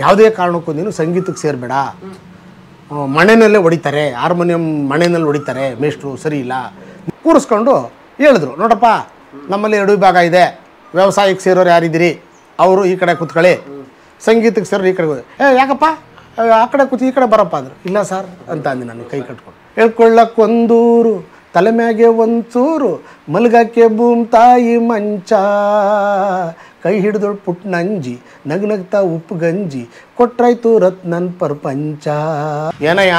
ಯಾವುದೇ ಕಾರಣಕ್ಕೂ ನೀನು ಸಂಗೀತಕ್ಕೆ ಸೇರಬೇಡ, ಮಣೆನಲ್ಲೇ ಹೊಡಿತಾರೆ, ಹಾರ್ಮೋನಿಯಂ ಮಣೆನಲ್ಲಿ ಹೊಡಿತಾರೆ, ಮೇಷ್ಟ್ರು ಸರಿ ಇಲ್ಲ. ಕೂರಿಸ್ಕೊಂಡು ಹೇಳಿದ್ರು, ನೋಡಪ್ಪ ನಮ್ಮಲ್ಲಿ 2 ವಿಭಾಗ ಇದೆ, ವ್ಯವಸಾಯಕ್ಕೆ ಸೇರೋರು ಯಾರಿದ್ದೀರಿ ಅವರು ಈ ಕಡೆ ಕೂತ್ಕೊಳ್ಳಿ, ಸಂಗೀತಕ್ಕೆ ಸೇರೋರು ಈ ಕಡೆ ಯಾಕಪ್ಪ ಆ ಕಡೆ ಕೂತು ಈ ಕಡೆ ಬರಪ್ಪ ಅಂದರು. ಇಲ್ಲ ಸರ್ ಅಂತ ಅಂದೆ ನಾನು ಕೈ ಕಟ್ಕೊಂಡು. ಹೇಳ್ಕೊಳ್ಳಕ್ಕೊಂದೂರು ತಲೆ ಮ್ಯಾಗೆ ಒಂಚೂರು ಮಲ್ಗಕ್ಕೆ ಭೂಮ್ ತಾಯಿ ಮಂಚ, ಕೈ ಹಿಡಿದೊಳು ಪುಟ್ನಂಜಿ ನಗ್ನಗ್ತಾ ಉಪ್ಪು ಗಂಜಿ ಕೊಟ್ರಾಯ್ತು ರತ್ನನ್ ಪ್ರಪಂಚ. ಏನಯ್ಯ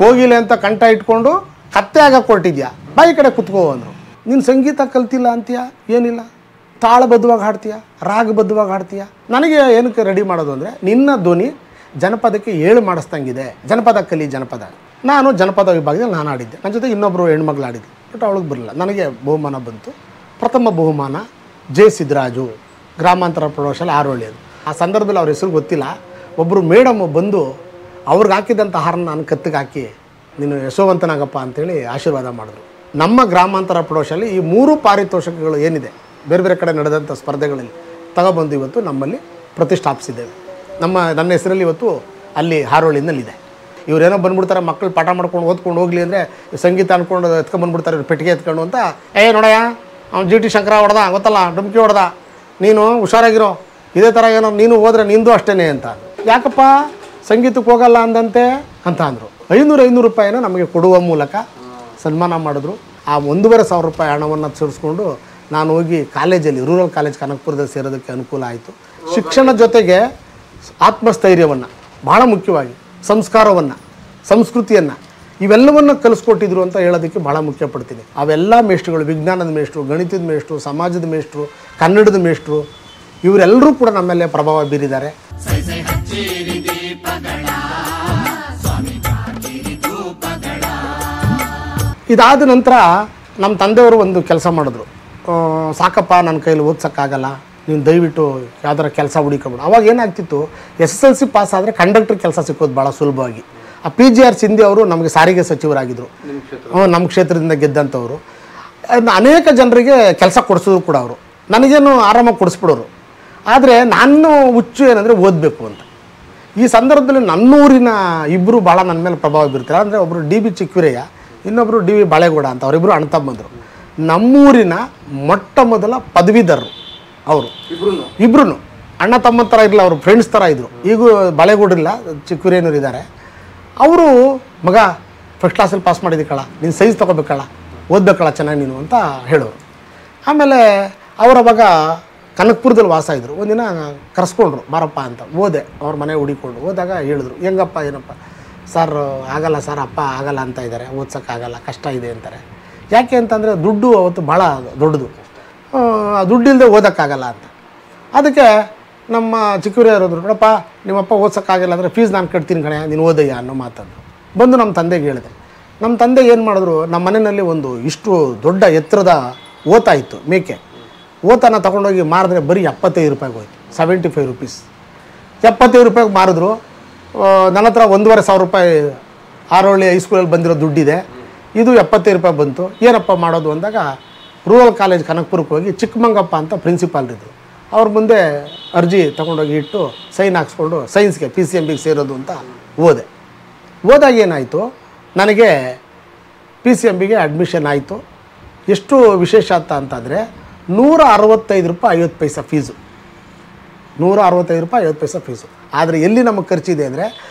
ಕೋಗಿಲೆ ಅಂತ ಕಂಠ ಇಟ್ಕೊಂಡು ಕತ್ತೆ ಆಗಕ್ಕೆ ಕೊಟ್ಟಿದ್ಯಾ, ಬಾಯಿ ಕಡೆ ಕುತ್ಕೋ ಅಂದರು. ನೀನು ಸಂಗೀತ ಕಲ್ತಿಲ್ಲ ಅಂತೀಯ, ಏನಿಲ್ಲ ತಾಳಬದ್ಧವಾಗಿ ಹಾಡ್ತೀಯ, ರಾಗಬದ್ಧವಾಗಿ ಹಾಡ್ತೀಯ. ನನಗೆ ಏನಕ್ಕೆ ರೆಡಿ ಮಾಡೋದು ಅಂದರೆ ನಿನ್ನ ಧ್ವನಿ ಜನಪದಕ್ಕೆ 7 ಮಾಡಿಸ್ದಂಗಿದೆ, ಜನಪದ ಕಲಿ ಜನಪದ. ನಾನು ಜನಪದ ವಿಭಾಗದಲ್ಲಿ ನಾನು ಆಡಿದ್ದೆ, ನನ್ನ ಜೊತೆ ಇನ್ನೊಬ್ಬರು ಹೆಣ್ಮಗಳು ಆಡಿದ್ದೆ, ಬಟ್ ಅವಳಿಗೆ ಬರಲಿಲ್ಲ. ನನಗೆ ಬಹುಮಾನ ಬಂತು. ಪ್ರಥಮ ಬಹುಮಾನ ಜೆ ಸಿದ್ದರಾಜು, ಗ್ರಾಮಾಂತರ ಪ್ರೌಢಶಾಲೆ ಆರೋಳಿ. ಅದು ಆ ಸಂದರ್ಭದಲ್ಲಿ ಅವ್ರ ಹೆಸರು ಗೊತ್ತಿಲ್ಲ. ಒಬ್ಬರು ಮೇಡಮ್ ಬಂದು ಅವ್ರಿಗೆ ಹಾಕಿದಂಥ ಹಾರನ್ನ ನಾನು ಕತ್ತಿಗೆ ಹಾಕಿ ನೀನು ಯಶೋವಂತನಾಗಪ್ಪ ಅಂತೇಳಿ ಆಶೀರ್ವಾದ ಮಾಡಿದ್ರು. ನಮ್ಮ ಗ್ರಾಮಾಂತರ ಪ್ರೌಢಶಾಲೆ ಈ 3 ಪಾರಿತೋಷಕಗಳು ಏನಿದೆ ಬೇರೆ ಬೇರೆ ಕಡೆ ನಡೆದಂಥ ಸ್ಪರ್ಧೆಗಳಲ್ಲಿ ತಗೊಬಂದು ಇವತ್ತು ನಮ್ಮಲ್ಲಿ ಪ್ರತಿಷ್ಠಾಪಿಸಿದ್ದೇವೆ. ನನ್ನ ಹೆಸರಲ್ಲಿ ಇವತ್ತು ಅಲ್ಲಿ ಹಾರೋಳಿನಲ್ಲಿದೆ. ಇವರೇನೋ ಬಂದ್ಬಿಡ್ತಾರೆ, ಮಕ್ಕಳು ಪಾಠ ಮಾಡ್ಕೊಂಡು ಓದ್ಕೊಂಡು ಹೋಗಲಿ ಅಂದರೆ ಸಂಗೀತ ಅಂದ್ಕೊಂಡು ಎತ್ಕೊಂಡ್ಬಂದ್ಬಿಡ್ತಾರೆ, ಇವ್ರು ಪೆಟ್ಟಿಗೆ ಎತ್ಕೊಂಡು ಅಂತ. ನೋಡಯ್ಯ ಅವ್ನು GT ಶಂಕರ ಹೊಡೆದ ಗೊತ್ತಲ್ಲ, ಡುಮ್ಕಿ ಹೊಡೆದ, ನೀನು ಹುಷಾರಾಗಿರೋ, ಇದೇ ಥರ ಏನೋ ನೀನು ಹೋದರೆ ನಿಂದು ಅಷ್ಟೇ ಅಂತ. ಯಾಕಪ್ಪ ಸಂಗೀತಕ್ಕೆ ಹೋಗಲ್ಲ ಅಂದಂತೆ ಅಂತ ಅಂದರು. 500 ರೂಪಾಯಿನ ನಮಗೆ ಕೊಡುವ ಮೂಲಕ ಸನ್ಮಾನ ಮಾಡಿದ್ರು. ಆ 1,500 ರೂಪಾಯಿ ಹಣವನ್ನು ಸೇರಿಸ್ಕೊಂಡು ನಾನು ಹೋಗಿ ಕಾಲೇಜಲ್ಲಿ ರೂರಲ್ ಕಾಲೇಜ್ ಕನಕಪುರದಲ್ಲಿ ಸೇರೋದಕ್ಕೆ ಅನುಕೂಲ ಆಯಿತು. ಶಿಕ್ಷಣ ಜೊತೆಗೆ ಆತ್ಮಸ್ಥೈರ್ಯವನ್ನು, ಭಾಳ ಮುಖ್ಯವಾಗಿ ಸಂಸ್ಕಾರವನ್ನು, ಸಂಸ್ಕೃತಿಯನ್ನು, ಇವೆಲ್ಲವನ್ನು ಕಲಿಸ್ಕೊಟ್ಟಿದ್ರು ಅಂತ ಹೇಳೋದಕ್ಕೆ ಭಾಳ ಮುಖ್ಯಪಡ್ತೀನಿ. ಅವೆಲ್ಲ ಮೇಷ್ಟ್ರುಗಳು, ವಿಜ್ಞಾನದ ಮೇಷ್ಟ್ರು, ಗಣಿತದ ಮೇಷ್ಟ್ರು, ಸಮಾಜದ ಮೇಷ್ಟ್ರು, ಕನ್ನಡದ ಮೇಷ್ಟ್ರು, ಇವರೆಲ್ಲರೂ ಕೂಡ ನಮ್ಮ ಮೇಲೆ ಪ್ರಭಾವ ಬೀರಿದ್ದಾರೆ. ಇದಾದ ನಂತರ ನಮ್ಮ ತಂದೆಯವರು ಒಂದು ಕೆಲಸ ಮಾಡಿದ್ರು. ಸಾಕಪ್ಪ ನನ್ನ ಕೈಲಿ ಓದ್ಸೋಕ್ಕಾಗಲ್ಲ, ನೀನು ದಯವಿಟ್ಟು ಯಾವ್ದಾರ ಕೆಲಸ ಹುಡುಕಬಿಡು. ಅವಾಗ ಏನಾಗ್ತಿತ್ತು, SSLC ಪಾಸ್ ಆದರೆ ಕಂಡಕ್ಟರ್ ಕೆಲಸ ಸಿಕ್ಕೋದು ಭಾಳ ಸುಲಭವಾಗಿ. ಆ PGR ಸಿಂಧಿ ಅವರು ನಮಗೆ ಸಾರಿಗೆ ಸಚಿವರಾಗಿದ್ದರು, ನಮ್ಮ ಕ್ಷೇತ್ರದಿಂದ ಗೆದ್ದಂಥವ್ರು. ಅನೇಕ ಜನರಿಗೆ ಕೆಲಸ ಕೊಡಿಸಿದ್ರು ಕೂಡ ಅವರು. ನನಗೇನು ಆರಾಮಾಗಿ ಕೊಡಿಸ್ಬಿಡೋರು. ಆದರೆ ನಾನು ಹುಚ್ಚು ಏನಂದರೆ ಓದಬೇಕು ಅಂತ. ಈ ಸಂದರ್ಭದಲ್ಲಿ ನನ್ನೂರಿನ ಇಬ್ಬರು ಭಾಳ ನನ್ನ ಮೇಲೆ ಪ್ರಭಾವ ಬೀರ್ತಾರೆ. ಅಂದರೆ ಒಬ್ಬರು DB ಚಿಕ್ಕವೀರಯ್ಯ, ಇನ್ನೊಬ್ಬರು DV ಬಾಳೆಗೌಡ ಅಂತ, ಅವರಿಬ್ಬರು ಅಣ್ಣ ತಮ್ಮಂದರು. ನಮ್ಮೂರಿನ ಮೊಟ್ಟ ಮೊದಲ ಪದವೀಧರರು ಅವರು ಇಬ್ಬರು. ಅಣ್ಣ ತಮ್ಮನ ಥರ ಇರಲಿಲ್ಲ, ಅವರು ಫ್ರೆಂಡ್ಸ್ ಥರ ಇದ್ದರು. ಈಗೂ ಬಾಳೆಗೌಡರಿಲ್ಲ, ಚಿಕ್ಕವೀರಯ್ಯನವ್ರು ಇದ್ದಾರೆ. ಅವರು ಮಗ ಫಸ್ಟ್ ಕ್ಲಾಸಲ್ಲಿ ಪಾಸ್ ಮಾಡಿದ್ದಿ ಕಳ, ನೀನು ಸೈನ್ಸ್ ತೊಗೋಬೇಕಲ್ಲ, ಓದಬೇಕಲ್ಲ ಚೆನ್ನಾಗಿ ನೀನು ಅಂತ ಹೇಳೋರು. ಆಮೇಲೆ ಅವರವಾಗ ಕನಕಪುರದಲ್ಲಿ ವಾಸ ಇದ್ದರು. ಒಂದಿನ ಕರೆಸ್ಕೊಂಡ್ರು, ಬಾರಪ್ಪ ಅಂತ. ಓದೆ, ಅವ್ರ ಮನೆ ಹುಡಿಕೊಂಡು ಹೋದಾಗ ಹೇಳಿದ್ರು, ಹೆಂಗಪ್ಪ ಏನಪ್ಪ ಸರ್, ಆಗಲ್ಲ ಸರ್, ಅಪ್ಪ ಆಗಲ್ಲ ಅಂತ ಇದ್ದಾರೆ, ಓದ್ಸೋಕ್ಕಾಗಲ್ಲ, ಕಷ್ಟ ಇದೆ ಅಂತಾರೆ. ಯಾಕೆ ಅಂತಂದರೆ ದುಡ್ಡು ಅವತ್ತು ಭಾಳ ದೊಡ್ಡದು, ದುಡ್ಡಿಲ್ಲದೆ ಓದೋಕ್ಕಾಗಲ್ಲ ಅಂತ. ಅದಕ್ಕೆ ನಮ್ಮ ಚಿಕ್ಕವರೇ ನೋಡಪ್ಪ ನಿಮ್ಮಪ್ಪ ಓದ್ಸೋಕ್ಕಾಗಲ್ಲ ಅಂದರೆ ಫೀಸ್ ನಾನು ಕಟ್ತೀನಿ ಕಣೆ, ನೀನು ಓದಯ್ಯ ಅನ್ನೋ ಮಾತಂದು ಬಂದು ನಮ್ಮ ತಂದೆಗೆ ಹೇಳಿದೆ. ನಮ್ಮ ತಂದೆ ಏನು ಮಾಡಿದ್ರು, ನಮ್ಮ ಮನೆಯಲ್ಲಿ ಒಂದು ಇಷ್ಟು ದೊಡ್ಡ ಎತ್ತರದ ಓತ ಇತ್ತು, ಮೇಕೆ ಓತನ ತೊಗೊಂಡೋಗಿ ಮಾರಿದ್ರೆ ಬರೀ 75 ರೂಪಾಯಿಗೆ ಹೋಯ್ತು, 75 ರುಪೀಸ್. 75 ರೂಪಾಯಿಗೆ ಮಾರಿದ್ರು. ನನ್ನ ಹತ್ರ 1,500 ರೂಪಾಯಿ ಆರೋಳಿ ಹೈಸ್ಕೂಲಲ್ಲಿ ಬಂದಿರೋ ದುಡ್ಡಿದೆ, ಇದು 75 ರೂಪಾಯಿ ಬಂತು. ಏನಪ್ಪ ಮಾಡೋದು ಅಂದಾಗ ರೂರಲ್ ಕಾಲೇಜ್ ಕನಕಪುರಕ್ಕೆ ಹೋಗಿ ಚಿಕ್ಕಮಂಗಪ್ಪ ಅಂತ ಪ್ರಿನ್ಸಿಪಾಲ್ರಿದ್ರು, ಅವ್ರ ಮುಂದೆ ಅರ್ಜಿ ತೊಗೊಂಡೋಗಿ ಇಟ್ಟು ಸೈನ್ ಹಾಕ್ಸ್ಕೊಂಡು ಸೈನ್ಸ್ಗೆ PCMBಗೆ ಸೇರೋದು ಅಂತ ಹೋದಾಗ ಏನಾಯಿತು, ನನಗೆ PCMBಗೆ ಅಡ್ಮಿಷನ್ ಆಯಿತು. ಎಷ್ಟು ವಿಶೇಷ ಅಂತಂದರೆ 165 ರೂಪಾಯಿ 50 ಪೈಸೆ ಫೀಸು, 165 ರೂಪಾಯಿ 50 ಪೈಸೆ ಫೀಸು. ಆದರೆ ಎಲ್ಲಿ ನಮಗೆ ಖರ್ಚಿದೆ ಅಂದರೆ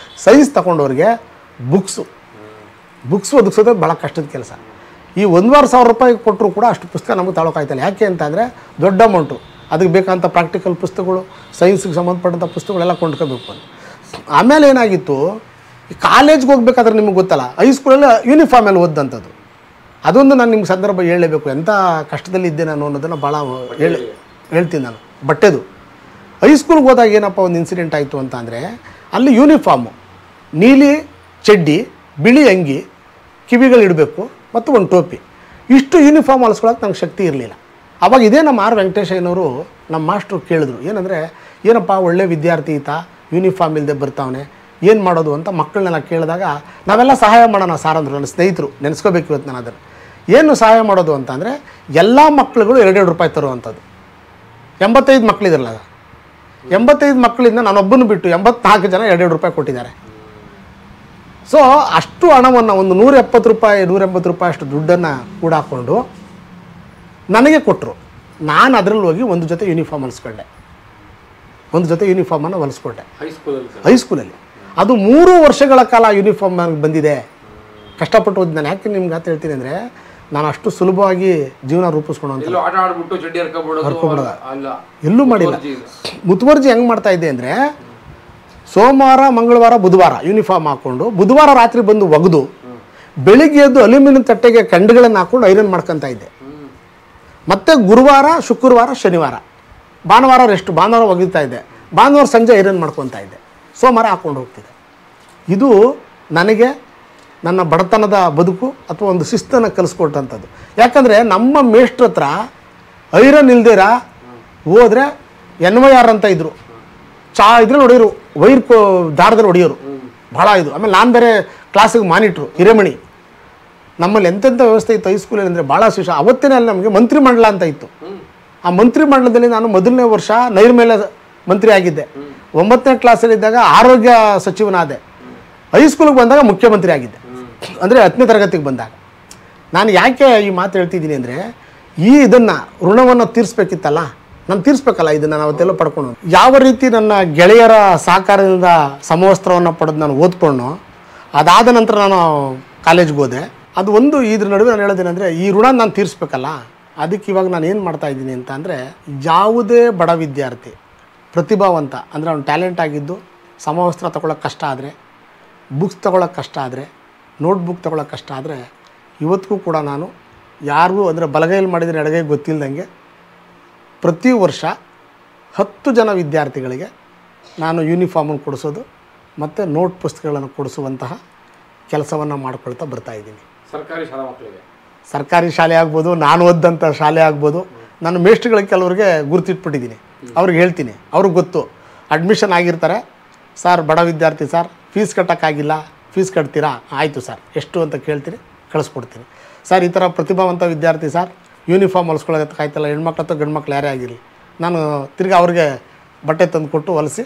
ಸೈನ್ಸ್ ತಗೊಂಡವ್ರಿಗೆ ಬುಕ್ಸ್ ಒದಗಿಸೋದು ಭಾಳ ಕಷ್ಟದ ಕೆಲಸ. ಈ 1,500 ರೂಪಾಯಿ ಕೊಟ್ಟರು ಕೂಡ ಅಷ್ಟು ಪುಸ್ತಕ ನಮಗೆ ತಗೊಳಕ್ಕಾಯ್ತಲ್ಲ. ಯಾಕೆ ಅಂತಂದರೆ ದೊಡ್ಡ ಅಮೌಂಟು, ಅದಕ್ಕೆ ಬೇಕಂತ ಪ್ರಾಕ್ಟಿಕಲ್ ಪುಸ್ತಕಗಳು, ಸೈನ್ಸಿಗೆ ಸಂಬಂಧಪಟ್ಟಂಥ ಪುಸ್ತಕಗಳೆಲ್ಲ ಕೊಂಡ್ಕೋಬೇಕು ಅಂತ. ಆಮೇಲೆ ಏನಾಗಿತ್ತು, ಈ ಕಾಲೇಜ್ಗೆ ಹೋಗ್ಬೇಕಾದ್ರೆ ನಿಮಗೆ ಗೊತ್ತಲ್ಲ, ಹೈಸ್ಕೂಲಲ್ಲಿ ಯೂನಿಫಾರ್ಮಲ್ಲಿ ಓದಂಥದ್ದು, ಅದೊಂದು ನಾನು ನಿಮ್ಗೆ ಸಂದರ್ಭ ಹೇಳಲೇಬೇಕು. ಎಂಥ ಕಷ್ಟದಲ್ಲಿ ಇದ್ದೆ ನಾನು ಅನ್ನೋದನ್ನು ಭಾಳ ಹೇಳ್ತೀನಿ ನಾನು. ಬಟ್ಟೆದು ಹೈಸ್ಕೂಲ್ಗೆ ಹೋದಾಗ ಏನಪ್ಪ ಒಂದು ಇನ್ಸಿಡೆಂಟ್ ಆಯಿತು ಅಂತ ಅಂದರೆ, ಅಲ್ಲಿ ಯೂನಿಫಾರ್ಮು ನೀಲಿ ಚಡ್ಡಿ, ಬಿಳಿ ಅಂಗಿ, ಕಿವಿಗಳಿಡಬೇಕು ಮತ್ತು ಒಂದು ಟೋಪಿ, ಇಷ್ಟು ಯೂನಿಫಾರ್ಮ್ ಹೊಲಿಸ್ಕೊಳಕ್ಕೆ ನಂಗೆ ಶಕ್ತಿ ಇರಲಿಲ್ಲ. ಆವಾಗ ಇದೇ ನಮ್ಮ R ವೆಂಕಟೇಶಯ್ಯನವರು ನಮ್ಮ ಮಾಸ್ಟ್ರು ಕೇಳಿದ್ರು, ಏನಂದರೆ ಏನಪ್ಪ ಒಳ್ಳೆ ವಿದ್ಯಾರ್ಥಿ ಈತ, ಯೂನಿಫಾರ್ಮ್ ಇಲ್ಲದೆ ಬರ್ತಾವನೆ, ಏನು ಮಾಡೋದು ಅಂತ ಮಕ್ಕಳನ್ನೆಲ್ಲ ಕೇಳಿದಾಗ ನಾವೆಲ್ಲ ಸಹಾಯ ಮಾಡೋಣ ಸಾರ್ ಅಂದರು. ನನ್ನ ಸ್ನೇಹಿತರು ನೆನೆಸ್ಕೋಬೇಕು ಇವತ್ತು ನಾನು ಅದನ್ನು. ಏನು ಸಹಾಯ ಮಾಡೋದು ಅಂತಂದರೆ ಎಲ್ಲ ಮಕ್ಕಳುಗಳು 2 ರೂಪಾಯಿ ತರುವಂಥದ್ದು. 85 ಮಕ್ಕಳಿದ್ರಲ್ಲ, 85 ಮಕ್ಕಳಿಂದ ನಾನೊಬ್ಬನು ಬಿಟ್ಟು 84 ಜನ 2 ರೂಪಾಯಿ ಕೊಟ್ಟಿದ್ದಾರೆ. ಸೊ ಅಷ್ಟು ಹಣವನ್ನು ಒಂದು 170 ರೂಪಾಯಿ 180 ರೂಪಾಯಿ ಅಷ್ಟು ದುಡ್ಡನ್ನು ಕೂಡ ಹಾಕ್ಕೊಂಡು ನನಗೆ ಕೊಟ್ಟರು. ನಾನು ಅದರಲ್ಲಿ ಹೋಗಿ ಒಂದು ಜೊತೆ ಯೂನಿಫಾರ್ಮ್ ಹೊಲಿಸ್ಕೊಂಡೆ, ಒಂದು ಜೊತೆ ಯೂನಿಫಾರ್ಮನ್ನು ಹೊಲಿಸ್ಕೊಂಡೆ ಹೈಸ್ಕೂಲಲ್ಲಿ. ಅದು 3 ವರ್ಷಗಳ ಕಾಲ ಯೂನಿಫಾರ್ಮ್ ನನಗೆ ಬಂದಿದೆ. ಕಷ್ಟಪಟ್ಟು ಓದಿ. ನಾನು ಯಾಕೆ ನಿಮ್ಗೆ ಅಂತ ಹೇಳ್ತೀನಿ ಅಂದರೆ, ನಾನು ಅಷ್ಟು ಸುಲಭವಾಗಿ ಜೀವನ ರೂಪಿಸ್ಕೊಂಡು ಅಂತ ಎಲ್ಲೂ ಮಾಡಿಲ್ಲ. ಮುತುವರ್ಜಿ ಹೆಂಗೆ ಮಾಡ್ತಾ ಇದ್ದೆ ಅಂದರೆ, ಸೋಮವಾರ ಮಂಗಳವಾರ ಬುಧವಾರ ಯೂನಿಫಾರ್ಮ್ ಹಾಕ್ಕೊಂಡು ಬುಧವಾರ ರಾತ್ರಿ ಬಂದು ಒಗೆದು ಬೆಳಿಗ್ಗೆ ಎದ್ದು ಅಲ್ಯೂಮಿನಿಯಂ ತಟ್ಟೆಗೆ ಕಂಡುಗಳನ್ನು ಹಾಕ್ಕೊಂಡು ಐರನ್ ಮಾಡ್ಕೊತಾ ಇದ್ದೆ. ಮತ್ತು ಗುರುವಾರ ಶುಕ್ರವಾರ ಶನಿವಾರ ಭಾನುವಾರ ರೆಸ್ಟ್, ಭಾನುವಾರ ಒಗಿತಾ ಇದ್ದೆ, ಭಾನುವಾರ ಸಂಜೆ ಐರನ್ ಮಾಡ್ಕೊತಾ ಇದ್ದೆ, ಸೋಮವಾರ ಹಾಕ್ಕೊಂಡು ಹೋಗ್ತಿದ್ದೆ. ಇದು ನನಗೆ ನನ್ನ ಬಡತನದ ಬದುಕು ಅಥವಾ ಒಂದು ಶಿಸ್ತನ್ನು ಕಲಿಸ್ಕೊಟ್ಟಂಥದ್ದು. ಯಾಕಂದರೆ ನಮ್ಮ ಮೇಷ್ಟ್ರ ಹತ್ರ ಐರನ್ ಇಲ್ದಿರ ಹೋದರೆ NYR ಅಂತ ಇದ್ದರು, ಇದ್ರಲ್ಲಿ ಹೊಡೆಯೋರು, ದಾರದಲ್ಲಿ ಹೊಡೆಯೋರು ಭಾಳ ಇದು. ಆಮೇಲೆ ನಾನು ಬೇರೆ ಕ್ಲಾಸಿಗೆ ಮಾನಿಟ್ರು ಹಿರೇಮಣಿ. ನಮ್ಮಲ್ಲಿ ಎಂತೆಂಥ ವ್ಯವಸ್ಥೆ ಇತ್ತು ಹೈಸ್ಕೂಲಲ್ಲಿ ಅಂದರೆ ಭಾಳ ಶಿಶ. ಅವತ್ತಿನ ಅಲ್ಲಿ ನಮಗೆ ಮಂತ್ರಿಮಂಡಲ ಅಂತ ಇತ್ತು. ಆ ಮಂತ್ರಿಮಂಡಲದಲ್ಲಿ ನಾನು ಮೊದಲನೇ ವರ್ಷ ನೈರ್ಮಲ್ಯ ಮಂತ್ರಿ ಆಗಿದ್ದೆ. 9ನೇ ಕ್ಲಾಸಲ್ಲಿದ್ದಾಗ ಆರೋಗ್ಯ ಸಚಿವನಾದೆ. ಹೈಸ್ಕೂಲಿಗೆ ಬಂದಾಗ ಮುಖ್ಯಮಂತ್ರಿ ಆಗಿದ್ದೆ, ಅಂದರೆ 10ನೇ ತರಗತಿಗೆ ಬಂದಾಗ. ನಾನು ಯಾಕೆ ಈ ಮಾತು ಹೇಳ್ತಿದ್ದೀನಿ ಅಂದರೆ, ಇದನ್ನು ಋಣವನ್ನು ತೀರಿಸ್ಬೇಕಿತ್ತಲ್ಲ, ನಾನು ತೀರಿಸ್ಬೇಕಲ್ಲ, ಇದನ್ನು ನಾವು ಅವತ್ತೆಲ್ಲ ಪಡ್ಕೊಂಡು. ಯಾವ ರೀತಿ ನನ್ನ ಗೆಳೆಯರ ಸಹಕಾರದಿಂದ ಸಮವಸ್ತ್ರವನ್ನು ಪಡೆದು ನಾನು ಓದ್ಕೊಂಡು ಅದಾದ ನಂತರ ನಾನು ಕಾಲೇಜ್ಗೆ ಹೋದೆ. ಅದು ಒಂದು ಇದ್ರ ನಡುವೆ ನಾನು ಹೇಳೋದೇನೆಂದರೆ, ಈ ಋಣ ನಾನು ತೀರಿಸ್ಬೇಕಲ್ಲ, ಅದಕ್ಕೆ ಇವಾಗ ನಾನು ಏನು ಮಾಡ್ತಾಯಿದ್ದೀನಿ ಅಂತ ಅಂದರೆ, ಯಾವುದೇ ಬಡ ವಿದ್ಯಾರ್ಥಿ ಪ್ರತಿಭಾವಂತ ಅಂದರೆ ಅವ್ನು ಟ್ಯಾಲೆಂಟ್ ಆಗಿದ್ದು ಸಮವಸ್ತ್ರ ತೊಗೊಳಕ್ಕೆ ಕಷ್ಟ ಆದರೆ, ಬುಕ್ಸ್ ತೊಗೊಳಕ್ಕೆ ಕಷ್ಟ ಆದರೆ, ನೋಟ್ಬುಕ್ ತೊಗೊಳಕ್ಕೆ ಕಷ್ಟ ಆದರೆ, ಇವತ್ತಿಗೂ ಕೂಡ ನಾನು ಯಾರಿಗೂ ಅಂದರೆ ಬಲಗೈಯಲ್ಲಿ ಮಾಡಿದರೆ ಎಡಗೈ ಗೊತ್ತಿಲ್ಲದಂಗೆ ಪ್ರತಿ ವರ್ಷ 10 ಜನ ವಿದ್ಯಾರ್ಥಿಗಳಿಗೆ ನಾನು ಯೂನಿಫಾರ್ಮನ್ನು ಕೊಡಿಸೋದು ಮತ್ತು ನೋಟ್ ಪುಸ್ತಕಗಳನ್ನು ಕೊಡಿಸುವಂತಹ ಕೆಲಸವನ್ನು ಮಾಡ್ಕೊಳ್ತಾ ಬರ್ತಾಯಿದ್ದೀನಿ. ಸರ್ಕಾರಿ ಶಾಲೆ ಆಗ್ಬೋದು, ನಾನು ಓದಂಥ ಶಾಲೆ ಆಗ್ಬೋದು. ನಾನು ಮೇಷ್ಟ್ರುಗಳಿಗೆ ಕೆಲವರಿಗೆ ಗುರುತಿಟ್ಬಿಟ್ಟಿದ್ದೀನಿ. ಅವ್ರಿಗೆ ಹೇಳ್ತೀನಿ, ಅವ್ರಿಗೆ ಗೊತ್ತು, ಅಡ್ಮಿಷನ್ ಆಗಿರ್ತಾರೆ, ಸರ್ ಬಡ ವಿದ್ಯಾರ್ಥಿ ಸರ್, ಫೀಸ್ ಕಟ್ಟೋಕ್ಕಾಗಿಲ್ಲ, ಫೀಸ್ ಕಟ್ತೀರಾ? ಆಯಿತು ಸರ್, ಎಷ್ಟು ಅಂತ ಕೇಳ್ತೀನಿ, ಕಳಿಸ್ಕೊಡ್ತೀನಿ. ಸರ್ ಈ ಥರ ಪ್ರತಿಭಾವಂತ ವಿದ್ಯಾರ್ಥಿ ಸರ್, ಯೂನಿಫಾರ್ಮ್ ಹೊಲಿಸ್ಕೊಳ್ಳೋದಕ್ಕಾಯ್ತಲ್ಲ, ಹೆಣ್ಮಕ್ಳು ಅಥವಾ ಗಂಡು ಮಕ್ಳು ಯಾರೇ ಆಗಿರಲಿ, ನಾನು ತಿರ್ಗಿ ಅವ್ರಿಗೆ ಬಟ್ಟೆ ತಂದು ಕೊಟ್ಟು ಹೊಲಿಸಿ,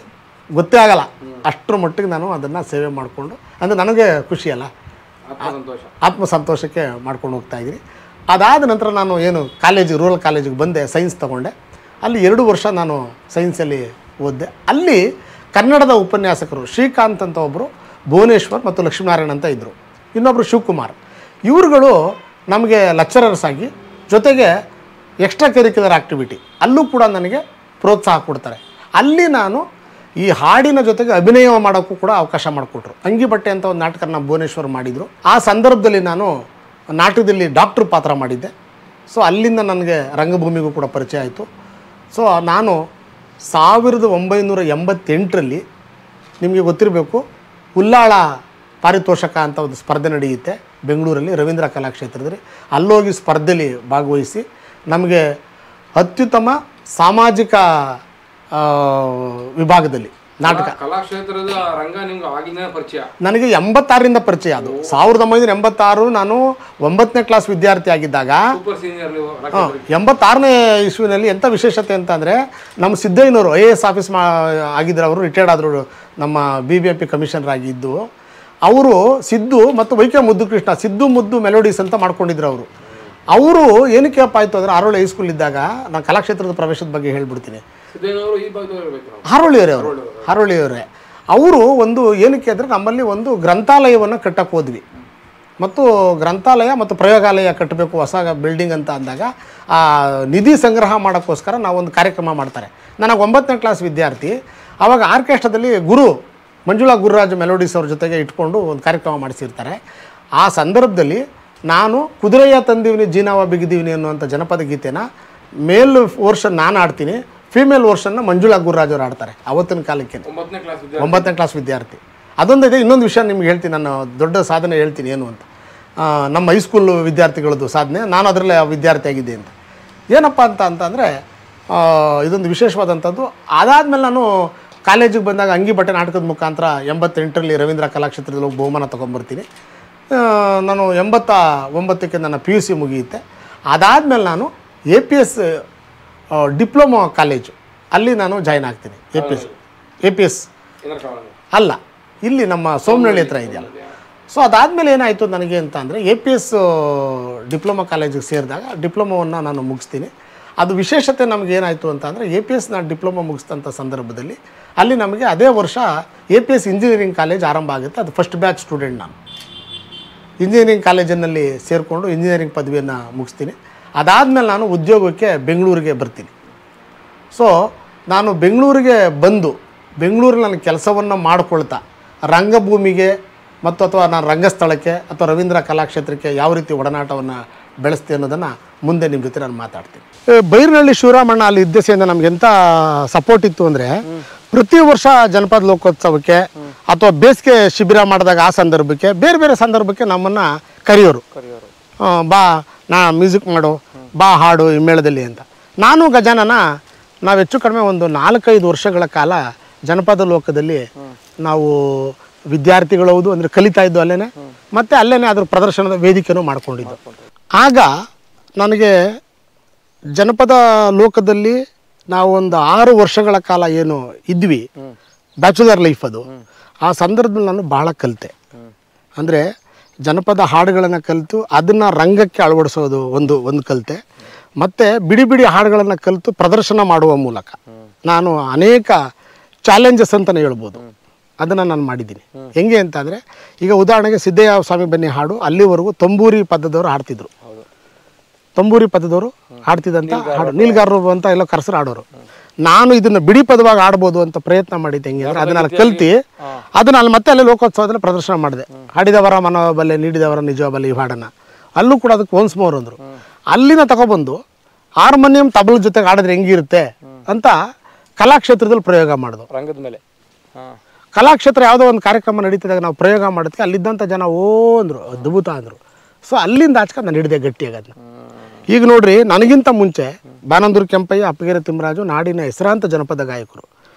ಗೊತ್ತೇ ಆಗಲ್ಲ ಅಷ್ಟರ ಮಟ್ಟಿಗೆ ನಾನು ಅದನ್ನು ಸೇವೆ ಮಾಡಿಕೊಂಡು, ಅಂದರೆ ನನಗೆ ಖುಷಿಯಲ್ಲ, ಆತ್ಮಸಂತೋಷಕ್ಕೆ ಮಾಡ್ಕೊಂಡು ಹೋಗ್ತಾಯಿದ್ದೀನಿ. ಅದಾದ ನಂತರ ನಾನು ಏನು ರೂರಲ್ ಕಾಲೇಜಿಗೆ ಬಂದೆ, ಸೈನ್ಸ್ ತೊಗೊಂಡೆ. ಅಲ್ಲಿ 2 ವರ್ಷ ನಾನು ಸೈನ್ಸಲ್ಲಿ ಓದಿದೆ. ಅಲ್ಲಿ ಕನ್ನಡದ ಉಪನ್ಯಾಸಕರು ಶ್ರೀಕಾಂತ್ ಅಂತ ಒಬ್ಬರು, ಭುವನೇಶ್ವರ್ ಮತ್ತು ಲಕ್ಷ್ಮೀನಾರಾಯಣ ಅಂತ ಇದ್ದರು, ಇನ್ನೊಬ್ಬರು ಶಿವಕುಮಾರ್. ಇವರುಗಳು ನಮಗೆ ಲೆಕ್ಚರರ್ಸ್ ಆಗಿ, ಜೊತೆಗೆ ಎಕ್ಸ್ಟ್ರಾ ಕರಿಕ್ಯುಲರ್ ಆ್ಯಕ್ಟಿವಿಟಿ ಅಲ್ಲೂ ಕೂಡ ನನಗೆ ಪ್ರೋತ್ಸಾಹ ಕೊಡ್ತಾರೆ. ಅಲ್ಲಿ ನಾನು ಈ ಹಾಡಿನ ಜೊತೆಗೆ ಅಭಿನಯ ಮಾಡೋಕ್ಕೂ ಕೂಡ ಅವಕಾಶ ಮಾಡಿಕೊಟ್ರು. ಅಂಗಿ ಬಟ್ಟೆ ಅಂತ ಒಂದು ನಾಟಕ ನಮ್ಮ ಭುವನೇಶ್ವರ್ ಮಾಡಿದರು. ಆ ಸಂದರ್ಭದಲ್ಲಿ ನಾನು ನಾಟಕದಲ್ಲಿ ಡಾಕ್ಟ್ರ್ ಪಾತ್ರ ಮಾಡಿದ್ದೆ. ಸೊ ಅಲ್ಲಿಂದ ನನಗೆ ರಂಗಭೂಮಿಗೂ ಕೂಡ ಪರಿಚಯ ಆಯಿತು. ಸೊ ನಾನು 1988ರಲ್ಲಿ, ನಿಮಗೆ ಗೊತ್ತಿರಬೇಕು, ಉಲ್ಲಾಳ ಪಾರಿತೋಷಕ ಅಂತ ಒಂದು ಸ್ಪರ್ಧೆ ನಡೆಯುತ್ತೆ ಬೆಂಗಳೂರಲ್ಲಿ, ರವೀಂದ್ರ ಕಲಾಕ್ಷೇತ್ರದಲ್ಲಿ. ಅಲ್ಲೋಗಿ ಸ್ಪರ್ಧೆಯಲ್ಲಿ ಭಾಗವಹಿಸಿ ನಮಗೆ ಅತ್ಯುತ್ತಮ ಸಾಮಾಜಿಕ ವಿಭಾಗದಲ್ಲಿ ನಾಟಕ ಕಲಾಕ್ಷೇತ್ರದ ರಂಗ ನಿಮ್ಗೆ ಆಗಿನ ಪರಿಚಯ. ನನಗೆ 86ರಿಂದ ಪರಿಚಯ. ಅದು 1986 ನಾನು 9ನೇ ಕ್ಲಾಸ್ ವಿದ್ಯಾರ್ಥಿ ಆಗಿದ್ದಾಗ. 86ನೇ ಇಸ್ವಿನಲ್ಲಿ ಎಂಥ ವಿಶೇಷತೆ ಅಂತಂದರೆ, ನಮ್ಮ ಸಿದ್ದಯ್ಯನವರು IAS ಆಫೀಸ್ ಆಗಿದ್ದರು. ಅವರು ರಿಟೈರ್ಡ್ ಆದರು, ನಮ್ಮ BBMP ಕಮಿಷನರ್ ಆಗಿದ್ದು. ಅವರು ಸಿದ್ದು ಮತ್ತು ವೈಕೆ ಮುದ್ದುಕೃಷ್ಣ, ಸಿದ್ದು ಮುದ್ದು ಮೆಲೋಡೀಸ್ ಅಂತ ಮಾಡ್ಕೊಂಡಿದ್ರು. ಅವರು ಏನಕ್ಕೆ ಆಯಿತು ಅಂದರೆ, ಹಾರೋಳಿ ಹೈಸ್ಕೂಲ್ ಇದ್ದಾಗ, ನಾನು ಕಲಾಕ್ಷೇತ್ರದ ಪ್ರವೇಶದ ಬಗ್ಗೆ ಹೇಳ್ಬಿಡ್ತೀನಿ. ಹಾರೋಳಿಯವರೇ ಅವರು ಒಂದು ಏನಕ್ಕೆ ಅಂದರೆ, ನಮ್ಮಲ್ಲಿ ಒಂದು ಗ್ರಂಥಾಲಯವನ್ನು ಕಟ್ಟಕ್ಕೆ ಹೋದ್ವಿ. ಮತ್ತು ಗ್ರಂಥಾಲಯ ಮತ್ತು ಪ್ರಯೋಗಾಲಯ ಕಟ್ಟಬೇಕು, ಹೊಸ ಬಿಲ್ಡಿಂಗ್ ಅಂತ ಅಂದಾಗ ಆ ನಿಧಿ ಸಂಗ್ರಹ ಮಾಡೋಕ್ಕೋಸ್ಕರ ನಾವೊಂದು ಕಾರ್ಯಕ್ರಮ ಮಾಡ್ತಾರೆ. ನನಗೆ 9ನೇ ಕ್ಲಾಸ್ ವಿದ್ಯಾರ್ಥಿ. ಆವಾಗ ಆರ್ಕೆಸ್ಟ್ರಾದಲ್ಲಿ ಮಂಜುಳಾ ಗುರುರಾಜ್ ಮೆಲೋಡೀಸ್ ಅವ್ರ ಜೊತೆಗೆ ಇಟ್ಕೊಂಡು ಒಂದು ಕಾರ್ಯಕ್ರಮ ಮಾಡಿಸಿರ್ತಾರೆ. ಆ ಸಂದರ್ಭದಲ್ಲಿ ನಾನು ಕುದುರೆಯ ತಂದೀವಿನಿ ಜೀನಾವ ಬಿಗಿದೀವಿನಿ ಅನ್ನುವಂಥ ಜನಪದ ಗೀತೆನ ಮೇಲ್ ವರ್ಷನ್ ನಾನು ಆಡ್ತೀನಿ, ಫೀಮೇಲ್ ವರ್ಷನ್ನ ಮಂಜುಳಾ ಗುರುರಾಜ್ ಅವರು ಆಡ್ತಾರೆ. ಅವತ್ತಿನ ಕಾಲಕ್ಕೆ 9ನೇ ಕ್ಲಾಸ್ ವಿದ್ಯಾರ್ಥಿ. ಅದೊಂದಿದೆ. ಇನ್ನೊಂದು ವಿಷಯ ನಿಮ್ಗೆ ಹೇಳ್ತೀನಿ, ನಾನು ದೊಡ್ಡ ಸಾಧನೆ ಹೇಳ್ತೀನಿ ಏನು ಅಂತ. ನಮ್ಮ ಹೈಸ್ಕೂಲ್ ವಿದ್ಯಾರ್ಥಿಗಳದ್ದು ಸಾಧನೆ, ನಾನು ಅದರಲ್ಲೇ ವಿದ್ಯಾರ್ಥಿ ಆಗಿದ್ದೆ ಅಂತ. ಏನಪ್ಪ ಅಂತಂದರೆ, ಇದೊಂದು ವಿಶೇಷವಾದಂಥದ್ದು. ಅದಾದಮೇಲೆ ನಾನು ಕಾಲೇಜಿಗೆ ಬಂದಾಗ ಅಂಗಿ ಬಟ್ಟೆ ನಾಟಕದ ಮುಖಾಂತರ 88ರಲ್ಲಿ ರವೀಂದ್ರ ಕಲಾಕ್ಷೇತ್ರದಲ್ಲಿ ಹೋಗಿ ಬಹುಮಾನ ತೊಗೊಂಬರ್ತೀನಿ. ನಾನು 89ಕ್ಕೆ ನನ್ನ PUC ಮುಗಿಯುತ್ತೆ. ಅದಾದಮೇಲೆ ನಾನು APS ಡಿಪ್ಲೊಮಾ ಕಾಲೇಜು ಅಲ್ಲಿ ನಾನು ಜಾಯ್ನ್ ಆಗ್ತೀನಿ ಎ ಪಿ ಎಸ್ ಅಲ್ಲ, ಇಲ್ಲಿ ನಮ್ಮ ಸೋಮನಹಳ್ಳಿ ಹತ್ರ ಇದೆಯಲ್ಲ. ಸೊ ಅದಾದಮೇಲೆ ಏನಾಯಿತು ನನಗೆ ಅಂತ ಅಂದರೆ ಎ ಪಿ ಎಸ್ ಡಿಪ್ಲೊಮಾ ಕಾಲೇಜಿಗೆ ಸೇರಿದಾಗ ಡಿಪ್ಲೊಮೋವನ್ನು ನಾನು ಮುಗಿಸ್ತೀನಿ. ಅದು ವಿಶೇಷತೆ ನಮಗೆ ಏನಾಯಿತು ಅಂತ ಅಂದರೆ ಎ ಪಿ ಎಸ್ ನಾನು ಡಿಪ್ಲೊಮಾ ಮುಗಿಸಿದಂಥ ಸಂದರ್ಭದಲ್ಲಿ ಅಲ್ಲಿ ನಮಗೆ ಅದೇ ವರ್ಷ A P S engineering college ಆರಂಭ ಆಗುತ್ತೆ. ಅದು ಫಸ್ಟ್ ಬ್ಯಾಚ್ ಸ್ಟೂಡೆಂಟ್ ನಾನು. ಇಂಜಿನಿಯರಿಂಗ್ ಕಾಲೇಜಿನಲ್ಲಿ ಸೇರಿಕೊಂಡು ಇಂಜಿನಿಯರಿಂಗ್ ಪದವಿಯನ್ನು ಮುಗಿಸ್ತೀನಿ. ಅದಾದಮೇಲೆ ನಾನು ಉದ್ಯೋಗಕ್ಕೆ ಬೆಂಗಳೂರಿಗೆ ಬರ್ತೀನಿ. ಸೊ ನಾನು ಬೆಂಗಳೂರಿಗೆ ಬಂದು ಬೆಂಗಳೂರಲ್ಲಿ ನನ್ನ ಕೆಲಸವನ್ನು ಮಾಡಿಕೊಳ್ತಾ ರಂಗಭೂಮಿಗೆ ಮತ್ತು ಅಥವಾ ನಾನು ರಂಗಸ್ಥಳಕ್ಕೆ ಅಥವಾ ರವೀಂದ್ರ ಕಲಾಕ್ಷೇತ್ರಕ್ಕೆ ಯಾವ ರೀತಿ ಒಡನಾಟವನ್ನು ಬೆಳೆಸ್ತೀನಿ ಅನ್ನೋದನ್ನು ಮುಂದೆ ನಿಮ್ಮ ಜೊತೆ ನಾನು ಮಾತಾಡ್ತೀನಿ. ಬೈರನಹಳ್ಳಿ ಶಿವರಾಮಣ್ಣ ಅಲ್ಲಿ ಇದ್ದಸೆಯಿಂದ ನಮ್ಗೆ ಎಂಥ ಸಪೋರ್ಟ್ ಇತ್ತು ಅಂದರೆ ಪ್ರತಿ ವರ್ಷ ಜನಪದ ಲೋಕೋತ್ಸವಕ್ಕೆ ಅಥವಾ ಬೇಸಿಗೆ ಶಿಬಿರ ಮಾಡಿದಾಗ ಆ ಸಂದರ್ಭಕ್ಕೆ ಬೇರೆ ಬೇರೆ ಸಂದರ್ಭಕ್ಕೆ ನಮ್ಮನ್ನು ಕರೆಯೋರು. ಬಾ ನಾ ಮ್ಯೂಸಿಕ್ ಮಾಡು, ಬಾ ಹಾಡು ಈ ಮೇಳದಲ್ಲಿ ಅಂತ. ನಾನು ಗಜಾನನ ನಾವು ಹೆಚ್ಚು ಕಡಿಮೆ ಒಂದು 4-5 ವರ್ಷಗಳ ಕಾಲ ಜನಪದ ಲೋಕದಲ್ಲಿ ನಾವು ವಿದ್ಯಾರ್ಥಿಗಳು ಹೌದು ಅಂದರೆ ಕಲಿತಾ ಇದ್ದು ಅಲ್ಲೇ, ಮತ್ತು ಅಲ್ಲೇ ಅದ್ರ ಪ್ರದರ್ಶನದ ವೇದಿಕೆನೂ ಮಾಡ್ಕೊಂಡಿದ್ದು. ಆಗ ನನಗೆ ಜನಪದ ಲೋಕದಲ್ಲಿ ನಾವು ಒಂದು 6 ವರ್ಷಗಳ ಕಾಲ ಏನು ಇದ್ವಿ, ಬ್ಯಾಚುಲರ್ ಲೈಫ್ ಅದು. ಆ ಸಂದರ್ಭದಲ್ಲಿ ನಾನು ಭಾಳ ಕಲಿತೆ. ಅಂದರೆ ಜನಪದ ಹಾಡುಗಳನ್ನು ಕಲಿತು ಅದನ್ನು ರಂಗಕ್ಕೆ ಅಳವಡಿಸೋದು ಒಂದು ಕಲಿತೆ. ಮತ್ತು ಬಿಡಿ ಬಿಡಿ ಹಾಡುಗಳನ್ನು ಕಲಿತು ಪ್ರದರ್ಶನ ಮಾಡುವ ಮೂಲಕ ನಾನು ಅನೇಕ ಚಾಲೆಂಜಸ್ ಅಂತಲೇ ಹೇಳ್ಬೋದು, ಅದನ್ನು ನಾನು ಮಾಡಿದ್ದೀನಿ. ಹೆಂಗೆ ಅಂತಂದರೆ ಈಗ ಉದಾಹರಣೆಗೆ ಸಿದ್ದಯ್ಯ ಸ್ವಾಮಿ ಬನ್ನಿ ಹಾಡು ಅಲ್ಲಿವರೆಗೂ ತಂಬೂರಿ ಪದದವರು ಹಾಡ್ತಿದ್ರು. ತಂಬೂರಿ ಪದದವರು ಹಾಡ್ತಿದ್ದಂಥ ಹಾಡು ನೀಲ್ಗಾರರು ಅಂತ ಎಲ್ಲ ಕರೆಸರು ಆಡೋರು. ನಾನು ಇದನ್ನು ಬಿಡಿ ಪದವಾಗಿ ಆಡ್ಬೋದು ಅಂತ ಪ್ರಯತ್ನ ಮಾಡಿದ್ದೆ. ಹೆಂಗೆ ಅಂದರೆ ಅದನ್ನ ಕಲ್ತು ಅದನ್ನ ಅಲ್ಲಿ ಮತ್ತೆ ಅಲ್ಲಿ ಲೋಕೋತ್ಸವದಲ್ಲಿ ಪ್ರದರ್ಶನ ಮಾಡಿದೆ. ಹಾಡಿದವರ ಮನೋಬಲ್ಲೆ ನೀಡಿದವರ ನಿಜಬಲ್ಲೆ ಈ ಹಾಡನ್ನು ಅಲ್ಲೂ ಕೂಡ ಅದಕ್ಕೆ ಒನ್ಸ್ ಮೋರ್ ಅಂದರು. ಅಲ್ಲಿನ ತಗೊಬಂದು ಹಾರ್ಮೋನಿಯಂ ತಬಲ ಜೊತೆಗೆ ಆಡಿದ್ರೆ ಹೆಂಗಿರುತ್ತೆ ಅಂತ ಕಲಾಕ್ಷೇತ್ರದಲ್ಲಿ ಪ್ರಯೋಗ ಮಾಡಿದ್ರು. ರಂಗದ ಮೇಲೆ ಕಲಾಕ್ಷೇತ್ರ ಯಾವುದೋ ಒಂದು ಕಾರ್ಯಕ್ರಮ ನಡೀತಿದ್ದಾಗ ನಾವು ಪ್ರಯೋಗ ಮಾಡೋದಕ್ಕೆ ಅಲ್ಲಿದ್ದಂಥ ಜನ ಅಂದರು, ಅದ್ಭುತ ಅಂದರು. ಸೊ ಅಲ್ಲಿಂದ ಆಚ್ಕೊಂಡು ನಾನು ಹಿಡಿದೆ ಗಟ್ಟಿಯಾಗಿ ಅದನ್ನ. ಈಗ ನೋಡ್ರಿ, ನನಗಿಂತ ಮುಂಚೆ ಬಾನಂದೂರು ಕೆಂಪಯ್ಯ, ಅಪ್ಪಗೆರೆ ತಿಮ್ಮರಾಜು ನಾಡಿನ ಹೆಸರಾಂತ ಜನಪದ ಗಾಯಕರು.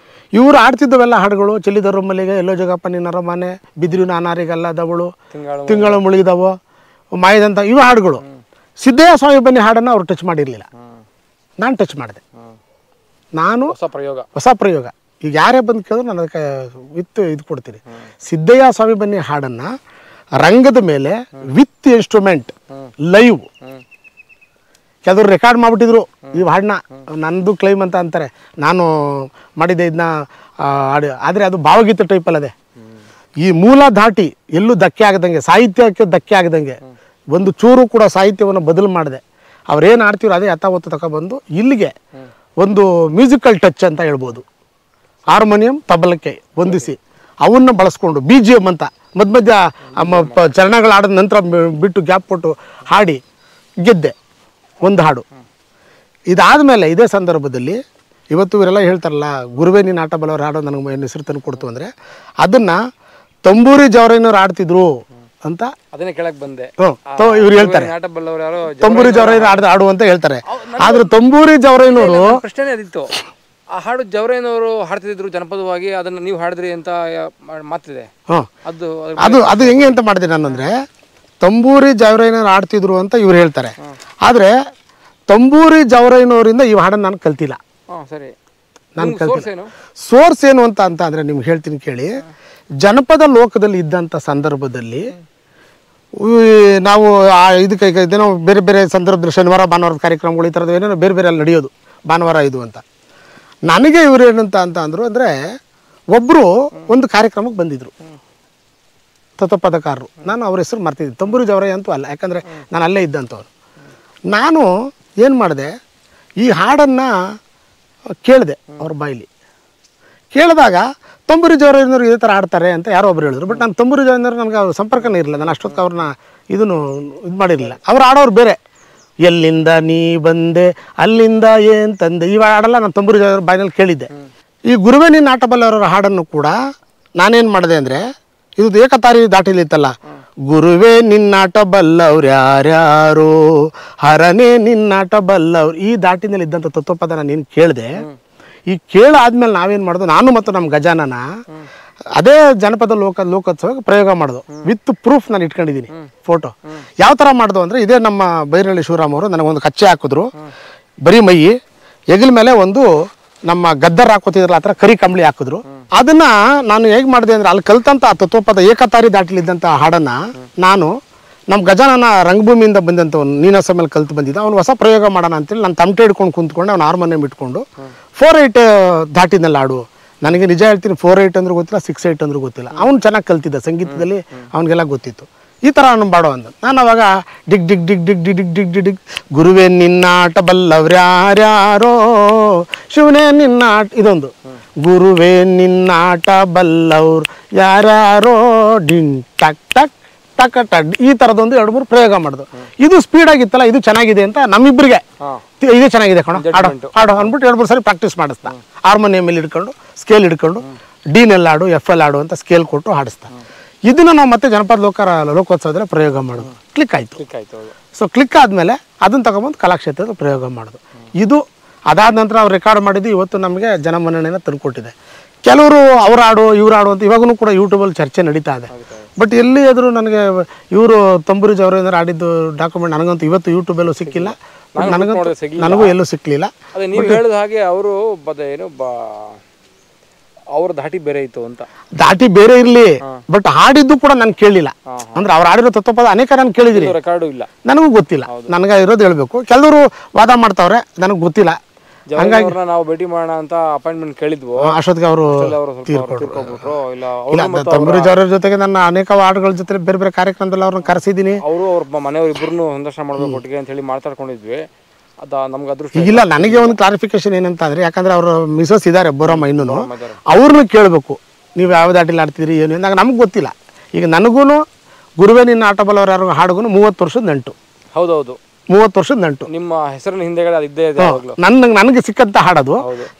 ಇವರು ಆಡ್ತಿದ್ದವೆಲ್ಲ ಹಾಡುಗಳು ಚೆಲ್ಲಿದರು ಮಲ್ಲಿಗೆ, ಎಲ್ಲೋ ಜಗಪ್ಪ ನಿನ್ನರ ಮನೆ, ಬಿದಿರು ನಾನಾರಿಗಲ್ಲದವಳು, ತಿಂಗಳು ಮುಳುಗಿದವು, ಮಾಯದಂತ ಇವು ಹಾಡುಗಳು. ಸಿದ್ದಯ್ಯ ಸ್ವಾಮಿ ಬನ್ನಿ ಹಾಡನ್ನು ಅವ್ರು ಟಚ್ ಮಾಡಿರಲಿಲ್ಲ, ನಾನು ಟಚ್ ಮಾಡಿದೆ. ನಾನು ಹೊಸ ಪ್ರಯೋಗ ಈಗ ಯಾರೇ ಬಂದು ಕೇಳಿದ್ರು ನಾನು ಅದಕ್ಕೆ ಇದು ಕೊಡ್ತೀನಿ. ಸಿದ್ದಯ್ಯ ಸ್ವಾಮಿ ಬನ್ನಿ ಹಾಡನ್ನು ರಂಗದ ಮೇಲೆ ವಿತ್ ಇನ್ಸ್ಟ್ರೂಮೆಂಟ್ ಲೈವ್ ಕೆಲವರು ರೆಕಾರ್ಡ್ ಮಾಡಿಬಿಟ್ಟಿದ್ರು ಈ ಹಾಡನ್ನ. ನನ್ನದು ಕ್ಲೈಮ್ ಅಂತ ಅಂತಾರೆ, ನಾನು ಮಾಡಿದ್ದೆ ಇದನ್ನ ಆದರೆ ಅದು ಭಾವಗೀತೆ ಟೈಪಲ್ಲದೆ. ಈ ಮೂಲ ದಾಟಿ ಎಲ್ಲೂ ಧಕ್ಕೆ ಆಗದಂಗೆ, ಸಾಹಿತ್ಯಕ್ಕೆ ಧಕ್ಕೆ ಆಗದಂಗೆ ಒಂದು ಚೂರು ಕೂಡ ಸಾಹಿತ್ಯವನ್ನು ಬದಲು ಮಾಡಿದೆ. ಅವ್ರೇನು ಆಡ್ತೀರೋ ಅದೇ ಯಥಾವತ್ತು ತಗೊಬಂದು ಇಲ್ಲಿಗೆ ಒಂದು ಮ್ಯೂಸಿಕಲ್ ಟಚ್ ಅಂತ ಹೇಳ್ಬೋದು. ಹಾರ್ಮೋನಿಯಂ ತಬಲಕ್ಕೆ ಹೊಂದಿಸಿ ಅವನ್ನ ಬಳಸ್ಕೊಂಡು ಬಿ ಜಿ ಎಮ್ ಅಂತ ಮಧ್ಯ ಚರಣಗಳು ಆಡಿದ ನಂತರ ಬಿಟ್ಟು ಗ್ಯಾಪ್ ಕೊಟ್ಟು ಹಾಡಿ ಗೆದ್ದೆ ಒಂದು ಹಾಡು. ಇದಾದಮೇಲೆ ಇದೇ ಸಂದರ್ಭದಲ್ಲಿ ಇವತ್ತು ಇವರೆಲ್ಲ ಹೇಳ್ತಾರಲ್ಲ ಗುರುವೇ ನೀನು ಆಟ ಬಲ್ಲವ್ರು ಹಾಡೋ ನನಗೆ ಏನು ಹೆಸರು ತಂದು ಕೊಡ್ತು ಅಂದರೆ ಅದನ್ನು ತಂಬೂರಿ ಜವರಯ್ಯನವ್ರು ಆಡ್ತಿದ್ರು ಅಂತ ಅದನ್ನೇ ಕೇಳಕ್ ಬಂದೆ. ಇವ್ರು ಹೇಳ್ತಾರೆ ತಂಬೂರಿ ಜವರಯ್ಯನವ್ರು ಆಡು ಅಂತ ಹೇಳ್ತಾರೆ. ಆದ್ರೆ ತಂಬೂರಿ ಜವರಯ್ಯನವರು ಪ್ರಶ್ನೆ ಅದಿತ್ತು, ಆ ಹಾಡು ಜವರಯ್ಯನವರು ಹಾಡ್ತಿದ್ರು ಜನಪದವಾಗಿ, ಅದನ್ನ ನೀವು ಹಾಡಿದ್ರಿ ಅಂತ ಮಾತಿದೆ. ಅದು ಅದು ಅದು ಹೆಂಗೆ ಅಂತ ಮಾಡಿದೆ ನಾನು ಅಂದರೆ ತಂಬೂರಿ ಜವರಯ್ಯನವ್ರು ಆಡ್ತಿದ್ರು ಅಂತ ಇವ್ರು ಹೇಳ್ತಾರೆ. ಆದರೆ ತಂಬೂರಿ ಜವರಯ್ಯನವರಿಂದ ಈ ಹಾಡನ್ನು ನಾನು ಕಲ್ತಿಲ್ಲ. ನಾನು ಕಲ್ತಿಲ್ಲ. ಸೋರ್ಸ್ ಏನು ಅಂತ ಅಂದರೆ ನಿಮ್ಗೆ ಹೇಳ್ತೀನಿ ಕೇಳಿ. ಜನಪದ ಲೋಕದಲ್ಲಿ ಇದ್ದಂಥ ಸಂದರ್ಭದಲ್ಲಿ ನಾವು ಇದಕ್ಕೆ ಇದೇನೋ ಬೇರೆ ಬೇರೆ ಸಂದರ್ಭದಲ್ಲಿ ಶನಿವಾರ ಭಾನುವಾರದ ಕಾರ್ಯಕ್ರಮಗಳು ಈ ಥರದ್ದು ಏನೇನೋ ಬೇರೆ ಬೇರೆ ಅಲ್ಲಿ ನಡೆಯೋದು ಭಾನುವಾರ ಇದು ಅಂತ. ನನಗೆ ಇವರು ಏನಂತ ಅಂದರು ಅಂದರೆ ಒಬ್ಬರು ಒಂದು ಕಾರ್ಯಕ್ರಮಕ್ಕೆ ಬಂದಿದ್ದರು ತತ್ವಪದಕಾರರು. ನಾನು ಅವ್ರ ಹೆಸರು ಮರ್ತಿದ್ದೆ, ತಂಬೂರಿ ಜವರಯ್ಯ ಅಂತೂ ಅಲ್ಲ, ಯಾಕಂದರೆ ನಾನು ಅಲ್ಲೇ ಇದ್ದಂಥವ್ರು. ನಾನು ಏನು ಮಾಡಿದೆ, ಈ ಹಾಡನ್ನು ಕೇಳಿದೆ ಅವ್ರ ಬಾಯಿಲಿ. ಕೇಳಿದಾಗ ತಂಬೂರಿ ಜವರಯ್ಯನವ್ರು ಇದೇ ಥರ ಆಡ್ತಾರೆ ಅಂತ ಯಾರೋ ಒಬ್ರು ಹೇಳಿದ್ರು. ಬಟ್ ನಾನು ತಂಬೂರಿ ಜವರಯ್ಯನವ್ರು ನನಗೆ ಅವ್ರ ಸಂಪರ್ಕನೇ ಇರಲಿಲ್ಲ. ನಾನು ಅಷ್ಟೊತ್ತು ಅವ್ರನ್ನ ಇದು ಮಾಡಿರಲಿಲ್ಲ. ಅವ್ರು ಆಡೋರು ಬೇರೆ, ಎಲ್ಲಿಂದ ನೀ ಬಂದೆ ಅಲ್ಲಿಂದ ಏನು ತಂದೆ ಈ ಹಾಡಲ್ಲ ನಾನು ತಂಬೂರಿ ಜವರಯ್ಯನವ್ರ ಬಾಯಿನಲ್ಲಿ ಕೇಳಿದ್ದೆ. ಈ ಗುರುವೇ ನೀನು ಆಟ ಬಲ್ಲವರ ಹಾಡನ್ನು ಕೂಡ ನಾನೇನು ಮಾಡಿದೆ ಅಂದರೆ ಇದು ಏಕತಾರಿ ದಾಟಿಲಿತ್ತಲ್ಲ, ಗುರುವೇ ನಿನ್ನಾಟ ಬಲ್ಲವ್ರು ಯಾರ್ಯಾರೋ ಹರನೇ ನಿನ್ನಾಟ ಬಲ್ಲವ್ರು, ಈ ದಾಟಿನಲ್ಲಿ ಇದ್ದಂಥ ತತ್ವಪದ ನಾನು ಕೇಳಿದೆ. ಈ ಕೇಳಾದ್ಮೇಲೆ ನಾವೇನು ಮಾಡೋದು, ನಾನು ಮತ್ತು ನಮ್ಮ ಗಜಾನನ ಅದೇ ಜನಪದ ಲೋಕೋತ್ಸವಕ್ಕೆ ಪ್ರಯೋಗ ಮಾಡೋದು. ವಿತ್ ಪ್ರೂಫ್ ನಾನು ಇಟ್ಕೊಂಡಿದ್ದೀನಿ ಫೋಟೋ. ಯಾವ ಥರ ಮಾಡೋದು ಅಂದರೆ ಇದೇ ನಮ್ಮ ಬೈರಹಳ್ಳಿ ಶಿವರಾಮ್ ಅವರು ನನಗೊಂದು ಕಚ್ಚೆ ಹಾಕಿದ್ರು, ಬರೀ ಮೈ ಹೆಗಲ ಮೇಲೆ ಒಂದು ನಮ್ಮ ಗದ್ದರ್ ಹಾಕೋತಿದ್ರಲ್ಲ ಆ ಥರ ಕರಿ ಕಂಬಳಿ ಹಾಕಿದ್ರು. ಅದನ್ನ ನಾನು ಹೇಗೆ ಮಾಡಿದೆ ಅಂದರೆ ಅಲ್ಲಿ ಕಲ್ತಂಥ ತತ್ವಪದ ಏಕತಾರಿ ದಾಟಿಲಿದ್ದಂಥ ಹಾಡನ್ನು ನಾನು ನಮ್ಮ ಗಜಾನನ ರಂಗಭೂಮಿಯಿಂದ ಬಂದಂಥವ್ನು ನೀನಾಸ ಮೇಲೆ ಕಲ್ತು ಬಂದಿದ್ದ ಅವ್ನು ಹೊಸ ಪ್ರಯೋಗ ಮಾಡೋಣ ಅಂತೇಳಿ ನಾನು ತಮಟೆ ಹಿಡ್ಕೊಂಡು ಕುಂತ್ಕೊಂಡು ಅವ್ನು ಹಾರ್ಮೋನಿಯಂ ಇಟ್ಕೊಂಡು 4/8 ದಾಟಿದ್ನಲ್ಲ ಹಾಡು. ನನಗೆ ನಿಜ ಹೇಳ್ತೀನಿ 4/8 ಅಂದ್ರೂ ಗೊತ್ತಿಲ್ಲ 6/8 ಅಂದ್ರೂ ಗೊತ್ತಿಲ್ಲ. ಅವ್ನು ಚೆನ್ನಾಗಿ ಕಲ್ತಿದ್ದ ಸಂಗೀತದಲ್ಲಿ, ಅವನಿಗೆಲ್ಲ ಗೊತ್ತಿತ್ತು. ಈ ಥರ ನಾನು ಬಾಡೋ ಅಂದ. ನಾನು ಅವಾಗ ಡಿಗ್ ಡಿಗ್ ಡಿಗ್ ಡಿಗ್ ಡಿಗ್ ಡಿಗ್ ಡಿಗ್ ಡಿಗ್ ಡಿಗ್ ಗುರುವೇ ನಿನ್ನಾಟ ಬಲ್ಲವ್ರ್ಯಾರ್ಯಾರೋ ಶಿವನೇ ನಿನ್ನಾಟ, ಇದೊಂದು ಗುರುವೇ ನಿನ್ನಾಟ ಬಲ್ಲವ್ರು ಯಾರ್ಯಾರೋ ಡಿಂಗ್ ಟಕ್ ಟಕ್ ಟಕ್ ಟಕ್, ಈ ಥರದೊಂದು 2-3 ಪ್ರಯೋಗ ಮಾಡೋದು. ಇದು ಸ್ಪೀಡಾಗಿತ್ತಲ್ಲ, ಇದು ಚೆನ್ನಾಗಿದೆ ಅಂತ ನಮ್ಮಿಬ್ಬರಿಗೆ ಇದೇ ಚೆನ್ನಾಗಿದೆ ಕಣೋ ಹಾಡು ಅಂದ್ಬಿಟ್ಟು 2-3 ಸರಿ ಪ್ರಾಕ್ಟೀಸ್ ಮಾಡಿಸ್ತಾ. ಹಾರ್ಮೋನಿಯಮಲ್ಲಿ ಹಿಡ್ಕೊಂಡು ಸ್ಕೇಲ್ ಹಿಡ್ಕೊಂಡು ಡಿನೆಲ್ಲ ಹಾಡು FL ಹಾಡು ಅಂತ ಸ್ಕೇಲ್ ಕೊಟ್ಟು ಹಾಡಿಸ್ತಾ. ಇದನ್ನು ನಾವು ಮತ್ತೆ ಜನಪದ ಲೋಕೋತ್ಸವದಲ್ಲಿ ಪ್ರಯೋಗ ಮಾಡೋದು. ಕ್ಲಿಕ್ ಆಯಿತು. ಸೊ ಕ್ಲಿಕ್ ಆದಮೇಲೆ ಅದನ್ನು ತಗೊಂಬಂದು ಕಲಾಕ್ಷೇತ್ರದ ಪ್ರಯೋಗ ಮಾಡೋದು. ಇದು ಅದಾದ ನಂತರ ಅವ್ರು ರೆಕಾರ್ಡ್ ಮಾಡಿದ್ದು ಇವತ್ತು ನಮಗೆ ಜನಮನ್ನಣೆಯನ್ನು ತಂದುಕೊಟ್ಟಿದೆ. ಕೆಲವರು ಅವ್ರ ಹಾಡು ಇವ್ರ ಹಾಡು ಅಂತ ಇವಾಗೂ ಕೂಡ ಯೂಟ್ಯೂಬಲ್ಲಿ ಚರ್ಚೆ ನಡೀತಾ ಇದೆ. ಬಟ್ ಎಲ್ಲಿ ಆದರೂ ನನಗೆ ಇವರು ತಂಬೂರಿ ಜವರೇಂದ್ರ ಆಡಿದ್ದು ಡಾಕ್ಯುಮೆಂಟ್ ನನಗಂತೂ ಇವತ್ತು ಯೂಟ್ಯೂಬಲ್ಲೂ ಸಿಕ್ಕಿಲ್ಲ, ನನಗೂ ಎಲ್ಲೂ ಸಿಕ್ಕಲಿಲ್ಲ. ಅದೇ ನೀವು ಹೇಳಿದ ಹಾಗೆ ಅವರು ಏನು ಅವ್ರ ದಾಟಿ ಬೇರೆ ಇತ್ತು ಅಂತ. ದಾಟಿ ಬೇರೆ ಇರಲಿ, ಬಟ್ ಹಾಡಿದ್ದು ಕೂಡ ನಾನು ಕೇಳಲಿಲ್ಲ. ಅಂದ್ರೆ ಅವ್ರು ಹಾಡಿರೋ ತತ್ವಪದ ಅನೇಕ ನಾನು ಕೇಳಿದಿರಿ, ರೆಕಾರ್ಡು ಇಲ್ಲ, ನನಗೂ ಗೊತ್ತಿಲ್ಲ. ನನಗೆ ಇರೋದು ಹೇಳ್ಬೇಕು. ಕೆಲವರು ವಾದ ಮಾಡ್ತಾವ್ರೆ, ನನಗೆ ಗೊತ್ತಿಲ್ಲ. ಹಂಗಾಗಿ ನಾವು ಭೇಟಿ ಮಾಡೋಣ ಅಂತ ಅಪಾಯಿಂಟ್ಮೆಂಟ್ ಕೇಳಿದ್ವು. ಅಷ್ಟೊತ್ತಿಗೆ ಅವರು ತೀರ್ಕೊಂಡ್ಬಿಟ್ರು. ತಂಬೂರಿ ಜವರ ಜೊತೆಗೆ ನನ್ನ ಅನೇಕ ಹಾಡುಗಳ ಜೊತೆ ಬೇರೆ ಬೇರೆ ಕಾರ್ಯಕ್ರಮದಲ್ಲಿ ಅವ್ರನ್ನ ಕರೆಸಿದ್ದೀನಿ. ಅವರು ಅವ್ರ ಮನೆಯವ್ರು ಇಬ್ಬರನ್ನು ಸಂದರ್ಶನ ಮಾಡ್ಬೇಕು ಒಟ್ಟಿಗೆ ಅಂತ ಹೇಳಿ ಮಾತಾಡ್ಕೊಂಡಿದ್ವಿ. ನಮ್ಗೆ ಅದೃಷ್ಟ ಇಲ್ಲ. ನನಗೆ ಒಂದು ಕ್ಲಾರಿಫಿಕೇಶನ್ ಏನಂತ ಅಂದ್ರೆ, ಯಾಕಂದ್ರೆ ಅವರು ಮಿಸಸ್ ಇದ್ದಾರೆ ಬೋರಮ್ಮ, ಇನ್ನೂ ಅವ್ರನ್ನ ಕೇಳಬೇಕು, ನೀವು ಯಾವ ದಾಟಿಲಿ ಆಡ್ತಿದ್ರಿ ಏನು ಅಂದಾಗ ನಮ್ಗೆ ಗೊತ್ತಿಲ್ಲ. ಈಗ ನನಗೂ ಗುರುವೇ ನಿನ್ನ ಆಟ ಬಲ್ಲವ್ರು ಯಾರು ಹಾಡುಗೂ 30 ವರ್ಷದ ನಂಟು. ಹೌದೌದು, 30 ವರ್ಷದ ನಂಟು. ನಿಮ್ಮ ಹೆಸರಿನ ಹಿಂದೆಗಡೆ ಅದು ಇದ್ದೇ ಇದೆ. ನನಗೆ ಸಿಕ್ಕಂತ ಹಾಡೋದು.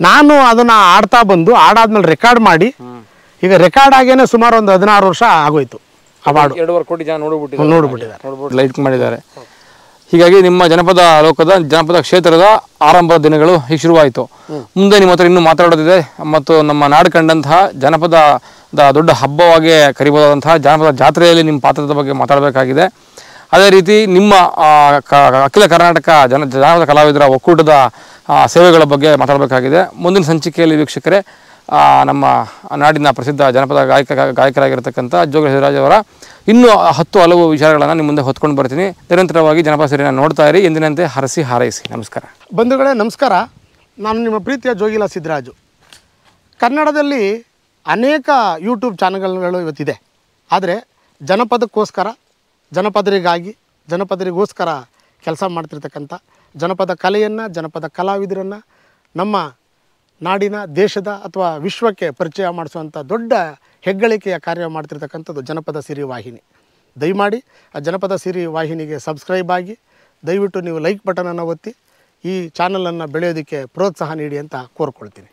ನಾನು ಅದನ್ನ ಆಡ್ತಾ ಬಂದು ಆಡಾದ್ಮೇಲೆ ರೆಕಾರ್ಡ್ ಮಾಡಿ, ಈಗ ರೆಕಾರ್ಡ್ ಆಗೇನೆ ಸುಮಾರು ಒಂದು 16 ವರ್ಷ ಆಗೋಯ್ತು. ಆ ಹಾಡು 2.5 ಕೋಟಿ ಜನ ನೋಡ್ಬಿಟ್ಟಿದ್ದಾರೆ, ಲೈಕ್ ಮಾಡಿದ್ದಾರೆ. ಹೀಗಾಗಿ ನಿಮ್ಮ ಜನಪದ ಕ್ಷೇತ್ರದ ಆರಂಭದ ದಿನಗಳು ಹೀಗೆ ಶುರುವಾಯಿತು. ಮುಂದೆ ನಿಮ್ಮ ಹತ್ರ ಇನ್ನೂ ಮಾತಾಡೋದಿದೆ ಮತ್ತು ನಮ್ಮ ನಾಡು ಕಂಡಂತಹ ಜನಪದದ ದೊಡ್ಡ ಹಬ್ಬವಾಗಿ ಕರಿಬಹುದಾದಂತಹ ಜನಪದ ಜಾತ್ರೆಯಲ್ಲಿ ನಿಮ್ಮ ಪಾತ್ರದ ಬಗ್ಗೆ ಮಾತಾಡಬೇಕಾಗಿದೆ. ಅದೇ ರೀತಿ ನಿಮ್ಮ ಅಖಿಲ ಕರ್ನಾಟಕ ಜನಪದ ಕಲಾವಿದರ ಒಕ್ಕೂಟದ ಸೇವೆಗಳ ಬಗ್ಗೆ ಮಾತಾಡಬೇಕಾಗಿದೆ. ಮುಂದಿನ ಸಂಚಿಕೆಯಲ್ಲಿ ವೀಕ್ಷಕರೇ ನಮ್ಮ ನಾಡಿನ ಪ್ರಸಿದ್ಧ ಜನಪದ ಗಾಯಕರಾಗಿರ್ತಕ್ಕಂಥ ಜೋಗಿ ಸಿದ್ದರಾಜ್ ಅವರ ಇನ್ನೂ 10 ಹಲವು ವಿಚಾರಗಳನ್ನು ನಿಮ್ಮ ಮುಂದೆ ಹೊತ್ಕೊಂಡು ಬರ್ತೀನಿ. ನಿರಂತರವಾಗಿ ಜನಪದ ಸಿರಿಯನ್ನು ನೋಡ್ತಾ ಇರಿ. ಎಂದಿನಂತೆ ಹರಸಿ ಹಾರೈಸಿ. ನಮಸ್ಕಾರ ಬಂಧುಗಳೇ, ನಮಸ್ಕಾರ. ನಾನು ನಿಮ್ಮ ಪ್ರೀತಿಯ ಜೋಗಿಲ ಸಿದ್ದರಾಜು. ಕನ್ನಡದಲ್ಲಿ ಅನೇಕ ಯೂಟ್ಯೂಬ್ ಚಾನಲ್ಗಳು ಇವತ್ತಿದೆ. ಆದರೆ ಜನಪದಕ್ಕೋಸ್ಕರ, ಜನಪದರಿಗೋಸ್ಕರ ಕೆಲಸ ಮಾಡ್ತಿರ್ತಕ್ಕಂಥ ಜನಪದ ಕಲೆಯನ್ನು, ಜನಪದ ಕಲಾವಿದರನ್ನು ನಮ್ಮ ನಾಡಿನ, ದೇಶದ ಅಥವಾ ವಿಶ್ವಕ್ಕೆ ಪರಿಚಯ ಮಾಡಿಸುವಂಥ ದೊಡ್ಡ ಹೆಗ್ಗಳಿಕೆಯ ಕಾರ್ಯ ಮಾಡ್ತಿರ್ತಕ್ಕಂಥದ್ದು ಜನಪದ ಸಿರಿ ವಾಹಿನಿ. ದಯಮಾಡಿ ಆ ಜನಪದ ಸಿರಿ ವಾಹಿನಿಗೆ ಸಬ್ಸ್ಕ್ರೈಬ್ ಆಗಿ, ದಯವಿಟ್ಟು ನೀವು ಲೈಕ್ ಬಟನನ್ನು ಒತ್ತಿ ಈ ಚಾನಲನ್ನು ಬೆಳೆಯೋದಕ್ಕೆ ಪ್ರೋತ್ಸಾಹ ನೀಡಿ ಅಂತ ಕೋರ್ಕೊಳ್ತೀನಿ.